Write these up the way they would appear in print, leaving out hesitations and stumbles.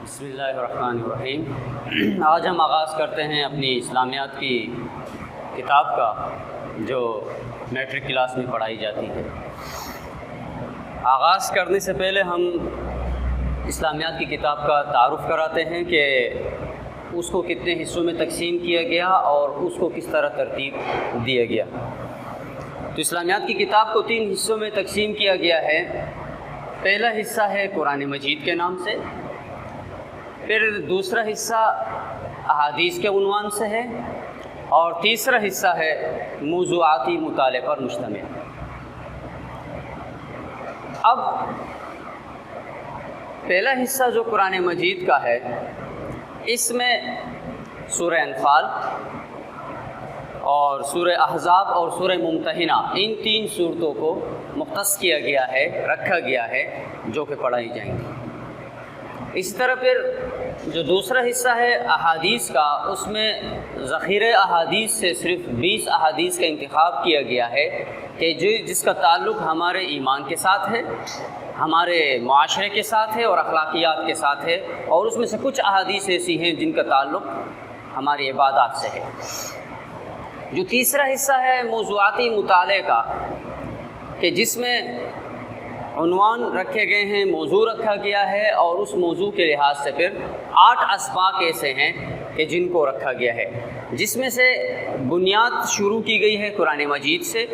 بسم اللہ الرحمن الرحیم۔ آج ہم آغاز کرتے ہیں اپنی اسلامیات کی کتاب کا جو میٹرک کلاس میں پڑھائی جاتی ہے۔ آغاز کرنے سے پہلے ہم اسلامیات کی کتاب کا تعارف کراتے ہیں کہ اس کو کتنے حصوں میں تقسیم کیا گیا اور اس کو کس طرح ترتیب دیا گیا۔ تو اسلامیات کی کتاب کو 3 حصوں میں تقسیم کیا گیا ہے۔ پہلا حصہ ہے قرآن مجید کے نام سے، پھر دوسرا حصہ احادیث کے عنوان سے ہے، اور تیسرا حصہ ہے موضوعاتی مطالعے پر مشتمل۔ اب پہلا حصہ جو قرآن مجید کا ہے، اس میں سورہ انفال اور سورہ احزاب اور سورہ ممتحنہ، ان 3 صورتوں کو مختص کیا گیا ہے، رکھا گیا ہے، جو کہ پڑھائی جائیں گی۔ اسی طرح پھر جو دوسرا حصہ ہے احادیث کا، اس میں ذخیرہ احادیث سے صرف 20 احادیث کا انتخاب کیا گیا ہے کہ جس کا تعلق ہمارے ایمان کے ساتھ ہے، ہمارے معاشرے کے ساتھ ہے اور اخلاقیات کے ساتھ ہے، اور اس میں سے کچھ احادیث ایسی ہیں جن کا تعلق ہماری عبادات سے ہے۔ جو تیسرا حصہ ہے موضوعاتی مطالعے کا، کہ جس میں عنوان رکھے گئے ہیں، موضوع رکھا گیا ہے، اور اس موضوع کے لحاظ سے پھر 8 اسباق ایسے ہیں کہ جن کو رکھا گیا ہے، جس میں سے بنیاد شروع کی گئی ہے قرآن مجید سے،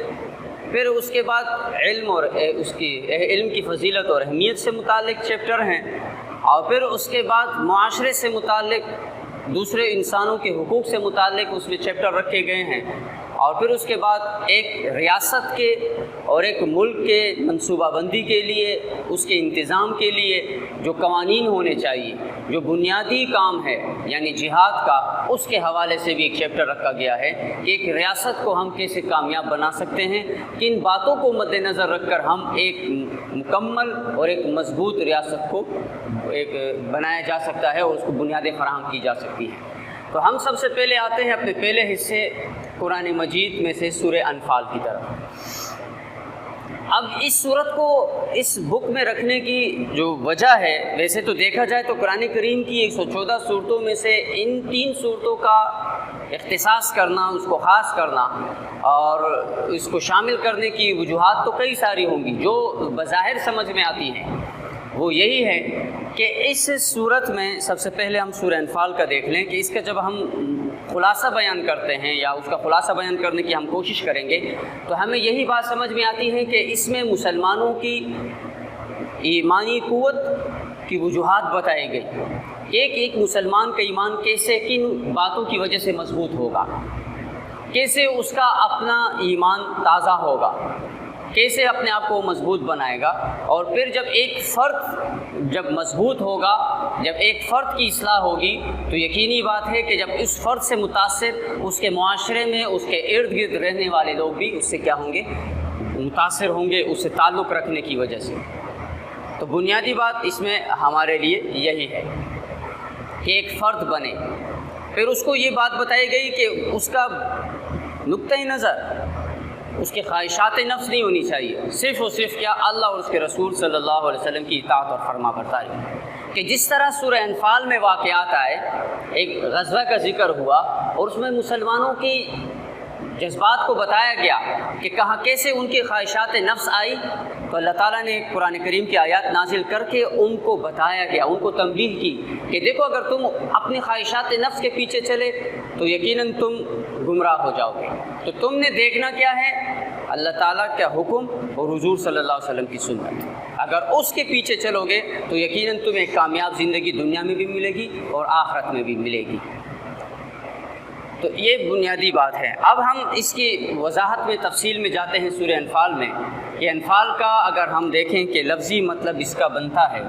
پھر اس کے بعد علم اور علم کی فضیلت اور اہمیت سے متعلق چیپٹر ہیں، اور پھر اس کے بعد معاشرے سے متعلق، دوسرے انسانوں کے حقوق سے متعلق اس میں چیپٹر رکھے گئے ہیں، اور پھر اس کے بعد ایک ریاست کے اور ایک ملک کے منصوبہ بندی کے لیے، اس کے انتظام کے لیے جو قوانین ہونے چاہیے، جو بنیادی کام ہے یعنی جہاد کا، اس کے حوالے سے بھی ایک چیپٹر رکھا گیا ہے کہ ایک ریاست کو ہم کیسے کامیاب بنا سکتے ہیں، کن باتوں کو مد نظر رکھ کر ہم ایک مکمل اور ایک مضبوط ریاست کو ایک بنایا جا سکتا ہے اور اس کو بنیادیں فراہم کی جا سکتی ہیں۔ تو ہم سب سے پہلے آتے ہیں اپنے پہلے حصے قرآن مجید میں سے سورہ انفال کی طرف۔ اب اس صورت کو اس بک میں رکھنے کی جو وجہ ہے، ویسے تو دیکھا جائے تو قرآن کریم کی 114 صورتوں میں سے ان 3 صورتوں کا اختصاص کرنا، اس کو خاص کرنا اور اس کو شامل کرنے کی وجوہات تو کئی ساری ہوں گی۔ جو بظاہر سمجھ میں آتی ہیں وہ یہی ہے کہ اس صورت میں سب سے پہلے ہم سورہ انفال کا دیکھ لیں کہ اس کا جب ہم خلاصہ بیان کرتے ہیں یا اس کا خلاصہ بیان کرنے کی ہم کوشش کریں گے تو ہمیں یہی بات سمجھ میں آتی ہے کہ اس میں مسلمانوں کی ایمانی قوت کی وجوہات بتائی گئی۔ ایک مسلمان کا ایمان کیسے، کن باتوں کی وجہ سے مضبوط ہوگا، کیسے اس کا اپنا ایمان تازہ ہوگا، کیسے اپنے آپ کو مضبوط بنائے گا، اور پھر جب ایک فرد جب مضبوط ہوگا، جب ایک فرد کی اصلاح ہوگی تو یقینی بات ہے کہ جب اس فرد سے متاثر اس کے معاشرے میں اس کے ارد گرد رہنے والے لوگ بھی اس سے کیا ہوں گے، متاثر ہوں گے، اس سے تعلق رکھنے کی وجہ سے۔ تو بنیادی بات اس میں ہمارے لیے یہی ہے کہ ایک فرد بنے۔ پھر اس کو یہ بات بتائی گئی کہ اس کا نقطۂ نظر، اس کے خواہشات نفس نہیں ہونی چاہیے، صرف اور صرف کیا، اللہ اور اس کے رسول صلی اللہ علیہ وسلم کی اطاعت اور فرما برداری۔ کہ جس طرح سورہ انفال میں واقعات آئے، ایک غزوہ کا ذکر ہوا اور اس میں مسلمانوں کی جذبات کو بتایا گیا کہ کہاں کیسے ان کی خواہشات نفس آئی، تو اللہ تعالیٰ نے قرآن کریم کی آیات نازل کر کے ان کو بتایا گیا، ان کو تنبیہ کی کہ دیکھو اگر تم اپنی خواہشات نفس کے پیچھے چلے تو یقیناً تم گمراہ ہو جاؤ گے۔ تو تم نے دیکھنا کیا ہے، اللہ تعالیٰ کا حکم اور حضور صلی اللہ علیہ وسلم کی سنت۔ اگر اس کے پیچھے چلو گے تو یقیناً تمہیں کامیاب زندگی دنیا میں بھی ملے گی اور آخرت میں بھی ملے گی۔ تو یہ بنیادی بات ہے۔ اب ہم اس کی وضاحت میں تفصیل میں جاتے ہیں سورہ انفال میں، کہ انفال کا اگر ہم دیکھیں کہ لفظی مطلب اس کا بنتا ہے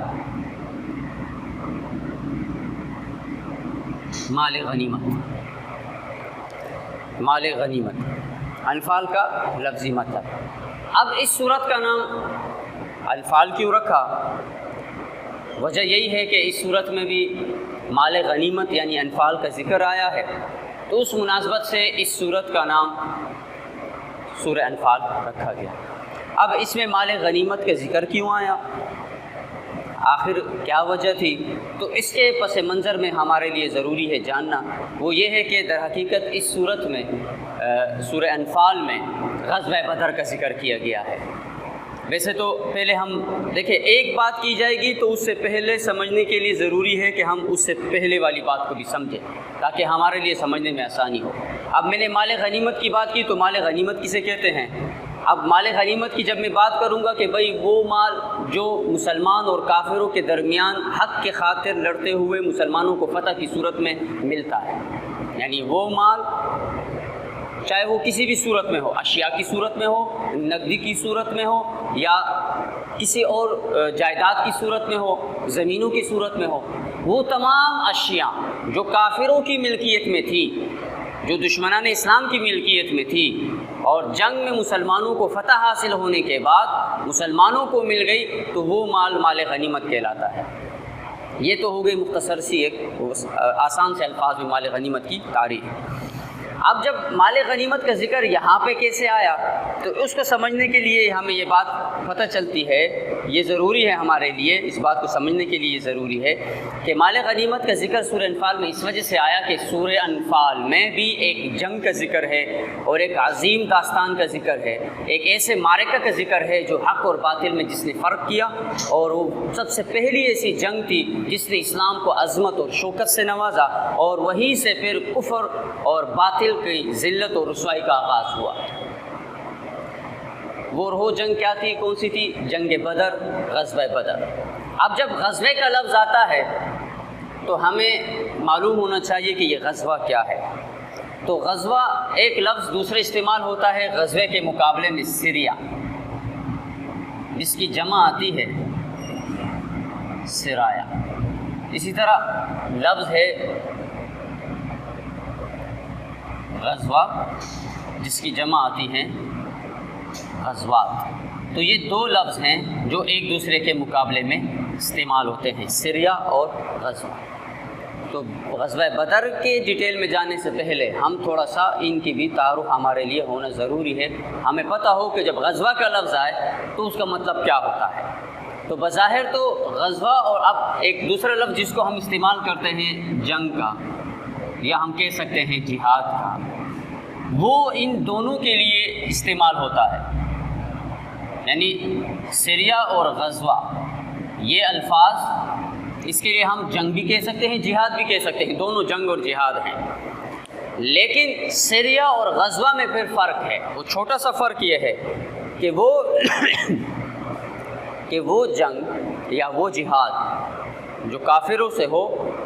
مال غنیمت، مال غنیمت، انفال کا لفظی مطلب۔ اب اس صورت کا نام انفال کیوں رکھا؟ وجہ یہی ہے کہ اس صورت میں بھی مال غنیمت یعنی انفال کا ذکر آیا ہے، تو اس مناسبت سے اس صورت کا نام سورہ انفال رکھا گیا۔ اب اس میں مال غنیمت کا ذکر کیوں آیا؟ آخر کیا وجہ تھی؟ تو اس کے پس منظر میں ہمارے لیے ضروری ہے جاننا وہ یہ ہے کہ در حقیقت اس صورت میں سورہ انفال میں غزوہ بدر کا ذکر کیا گیا ہے۔ ویسے تو پہلے ہم دیکھیں ایک بات کی جائے گی تو اس سے پہلے سمجھنے کے لیے ضروری ہے کہ ہم اس سے پہلے والی بات کو بھی سمجھیں تاکہ ہمارے لیے سمجھنے میں آسانی ہو۔ اب میں نے مال غنیمت کی بات کی تو مال غنیمت کسے کہتے ہیں؟ اب مال غنیمت کی جب میں بات کروں گا کہ بھئی وہ مال جو مسلمان اور کافروں کے درمیان حق کے خاطر لڑتے ہوئے مسلمانوں کو فتح کی صورت میں ملتا ہے، یعنی وہ مال چاہے وہ کسی بھی صورت میں ہو، اشیاء کی صورت میں ہو، نقدی کی صورت میں ہو، یا کسی اور جائیداد کی صورت میں ہو، زمینوں کی صورت میں ہو، وہ تمام اشیاء جو کافروں کی ملکیت میں تھی، جو دشمنان اسلام کی ملکیت میں تھی، اور جنگ میں مسلمانوں کو فتح حاصل ہونے کے بعد مسلمانوں کو مل گئی تو وہ مال غنیمت کہلاتا ہے۔ یہ تو ہو گئی مختصر سی ایک آسان سے الفاظ میں مال غنیمت کی تعریف۔ اب جب مال غنیمت کا ذکر یہاں پہ کیسے آیا تو اس کو سمجھنے کے لیے ہمیں یہ بات پتہ چلتی ہے، یہ ضروری ہے ہمارے لیے، اس بات کو سمجھنے کے لیے یہ ضروری ہے کہ مال غنیمت کا ذکر سورہ انفال میں اس وجہ سے آیا کہ سورہ انفال میں بھی ایک جنگ کا ذکر ہے اور ایک عظیم داستان کا ذکر ہے، ایک ایسے معرکہ کا ذکر ہے جو حق اور باطل میں جس نے فرق کیا، اور وہ سب سے پہلی ایسی جنگ تھی جس نے اسلام کو عظمت اور شوکت سے نوازا، اور وہیں سے پھر کفر اور باطل کی ذلت اور رسوائی کا آغاز ہوا۔ وہ جنگ کیا تھی؟ کون سی تھی؟ جنگ بدر، غزوہ بدر۔ اب جب غزوہ کا لفظ آتا ہے تو ہمیں معلوم ہونا چاہیے کہ یہ غزوہ کیا ہے۔ تو غزوہ ایک لفظ دوسرے استعمال ہوتا ہے غزوے کے مقابلے میں سریا، جس کی جمع آتی ہے سرایا۔ اسی طرح لفظ ہے غزوہ جس کی جمع آتی ہیں غزوات۔ تو یہ دو لفظ ہیں جو ایک دوسرے کے مقابلے میں استعمال ہوتے ہیں، سریا اور غزوہ۔ تو غزوہ بدر کے ڈیٹیل میں جانے سے پہلے ہم تھوڑا سا ان کی بھی تعارف ہمارے لیے ہونا ضروری ہے، ہمیں پتہ ہو کہ جب غزوہ کا لفظ آئے تو اس کا مطلب کیا ہوتا ہے۔ تو بظاہر تو غزوہ اور اب ایک دوسرا لفظ جس کو ہم استعمال کرتے ہیں جنگ کا، یا ہم کہہ سکتے ہیں جہاد کا، وہ ان دونوں کے لیے استعمال ہوتا ہے۔ یعنی سریا اور غزوہ یہ الفاظ، اس کے لیے ہم جنگ بھی کہہ سکتے ہیں، جہاد بھی کہہ سکتے ہیں، دونوں جنگ اور جہاد ہیں۔ لیکن سریا اور غزوہ میں پھر فرق ہے، وہ چھوٹا سا فرق یہ ہے کہ وہ جنگ یا وہ جہاد جو کافروں سے ہو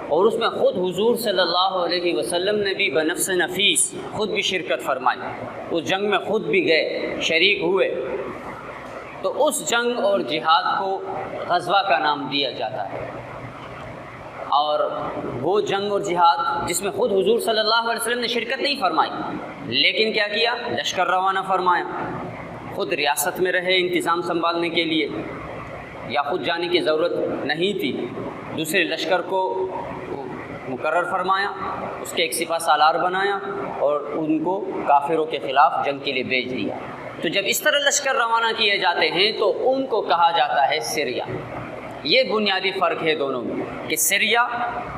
اور اس میں خود حضور صلی اللہ علیہ وسلم نے بھی بنفس نفیس خود بھی شرکت فرمائی، اس جنگ میں خود بھی گئے، شریک ہوئے، تو اس جنگ اور جہاد کو غزوہ کا نام دیا جاتا ہے۔ اور وہ جنگ اور جہاد جس میں خود حضور صلی اللہ علیہ وسلم نے شرکت نہیں فرمائی، لیکن کیا کیا؟ لشکر روانہ فرمایا، خود ریاست میں رہے انتظام سنبھالنے کے لیے، یا خود جانے کی ضرورت نہیں تھی، دوسرے لشکر کو مقرر فرمایا، اس کے ایک سپہ سالار بنایا اور ان کو کافروں کے خلاف جنگ کے لیے بھیج دیا۔ تو جب اس طرح لشکر روانہ کیے جاتے ہیں تو ان کو کہا جاتا ہے سریا۔ یہ بنیادی فرق ہے دونوں میں کہ سریا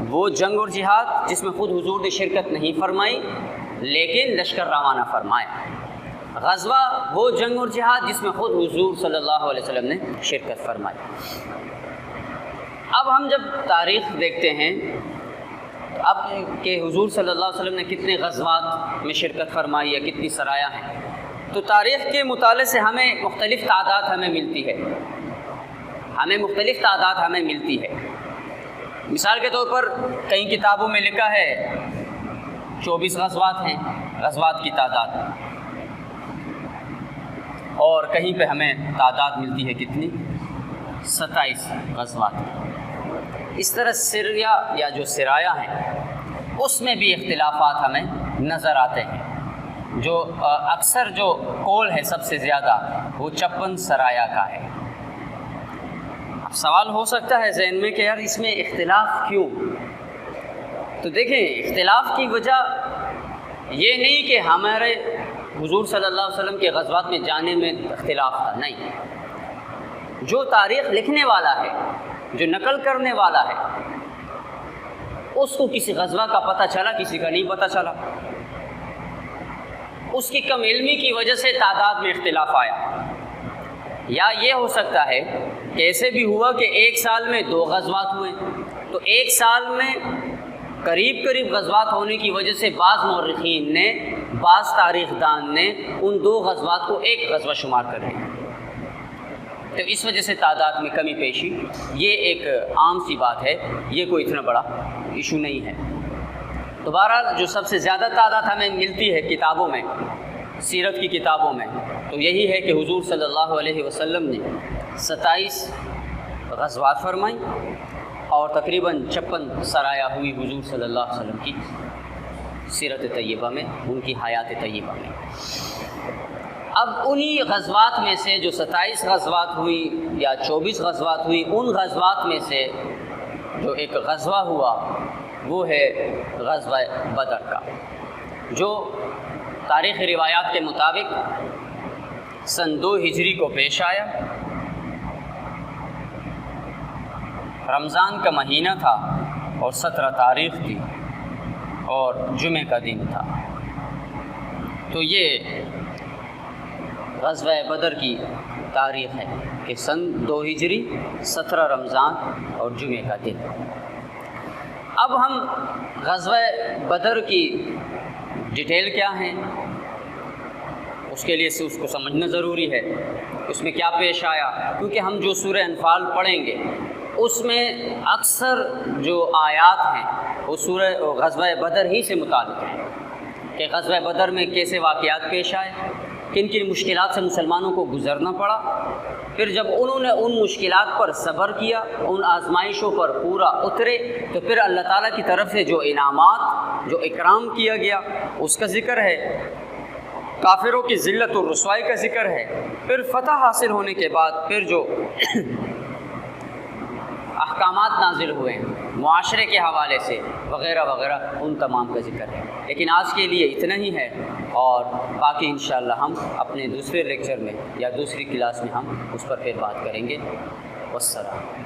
وہ جنگ اور جہاد جس میں خود حضور نے شرکت نہیں فرمائی لیکن لشکر روانہ فرمایا، غزوہ وہ جنگ اور جہاد جس میں خود حضور صلی اللہ علیہ وسلم نے شرکت فرمائی۔ اب ہم جب تاریخ دیکھتے ہیں اب کہ حضور صلی اللہ علیہ وسلم نے کتنے غزوات میں شرکت فرمائی یا کتنی سرایا ہیں، تو تاریخ کے مطالعے سے ہمیں مختلف تعداد ہمیں ملتی ہے۔ مثال کے طور پر کئی کتابوں میں لکھا ہے 24 غزوات ہیں غزوات کی تعداد، اور کہیں پہ ہمیں تعداد ملتی ہے کتنی؟ 27 غزوات۔ اس طرح سریا یا جو سرایا ہیں اس میں بھی اختلافات ہمیں نظر آتے ہیں، جو اکثر جو قول ہے سب سے زیادہ وہ 56 سرایا کا ہے۔ اب سوال ہو سکتا ہے ذہن میں کہ یار اس میں اختلاف کیوں؟ تو دیکھیں اختلاف کی وجہ یہ نہیں کہ ہمارے حضور صلی اللہ علیہ وسلم کے غزوات میں جانے میں اختلاف تھا، نہیں، جو تاریخ لکھنے والا ہے جو نقل کرنے والا ہے اس کو کسی غزوہ کا پتہ چلا، کسی کا نہیں پتہ چلا، اس کی کم علمی کی وجہ سے تعداد میں اختلاف آیا، یا یہ ہو سکتا ہے کہ ایسے بھی ہوا کہ ایک سال میں 2 غزوات ہوئے، تو ایک سال میں قریب قریب غزوات ہونے کی وجہ سے بعض مورخین نے، بعض تاریخ دان نے ان 2 غزوات کو ایک غزوہ شمار کر لیا، تو اس وجہ سے تعداد میں کمی پیشی۔ یہ ایک عام سی بات ہے، یہ کوئی اتنا بڑا ایشو نہیں ہے۔ تو بہرحال جو سب سے زیادہ تعداد ہمیں ملتی ہے کتابوں میں، سیرت کی کتابوں میں، تو یہی ہے کہ حضور صلی اللہ علیہ وسلم نے 27 غزوات فرمائی اور تقریباً 56 سرایہ ہوئی حضور صلی اللہ علیہ وسلم کی سیرت طیبہ میں، ان کی حیات طیبہ میں۔ اب انہی غزوات میں سے جو 27 غزوات ہوئی یا 24 غزوات ہوئی، ان غزوات میں سے جو ایک غزوہ ہوا وہ ہے غزوہ بدر کا، جو تاریخی روایات کے مطابق سن 2 ہجری کو پیش آیا۔ رمضان کا مہینہ تھا اور 17 تاریخ تھی اور جمعہ کا دن تھا، تو یہ غزوہ بدر کی تاریخ ہے کہ سن 2 ہجری 17 رمضان اور جمعہ کا دن۔ اب ہم غزوہ بدر کی ڈیٹیل کیا ہیں اس کے لیے اس کو سمجھنا ضروری ہے، اس میں کیا پیش آیا، کیونکہ ہم جو سورہ انفال پڑھیں گے اس میں اکثر جو آیات ہیں وہ سورہ غزوہ بدر ہی سے متعلق ہیں، کہ غزوہ بدر میں کیسے واقعات پیش آئے، کن کن مشکلات سے مسلمانوں کو گزرنا پڑا، پھر جب انہوں نے ان مشکلات پر صبر کیا، ان آزمائشوں پر پورا اترے، تو پھر اللہ تعالیٰ کی طرف سے جو انعامات، جو اکرام کیا گیا اس کا ذکر ہے، کافروں کی ذلت و رسوائی کا ذکر ہے، پھر فتح حاصل ہونے کے بعد پھر جو احکامات نازل ہوئے ہیں معاشرے کے حوالے سے وغیرہ وغیرہ، ان تمام کا ذکر ہے۔ لیکن آج کے لیے اتنا ہی ہے، اور باقی انشاءاللہ ہم اپنے دوسرے لیکچر میں یا دوسری کلاس میں ہم اس پر پھر بات کریں گے۔ والسلام۔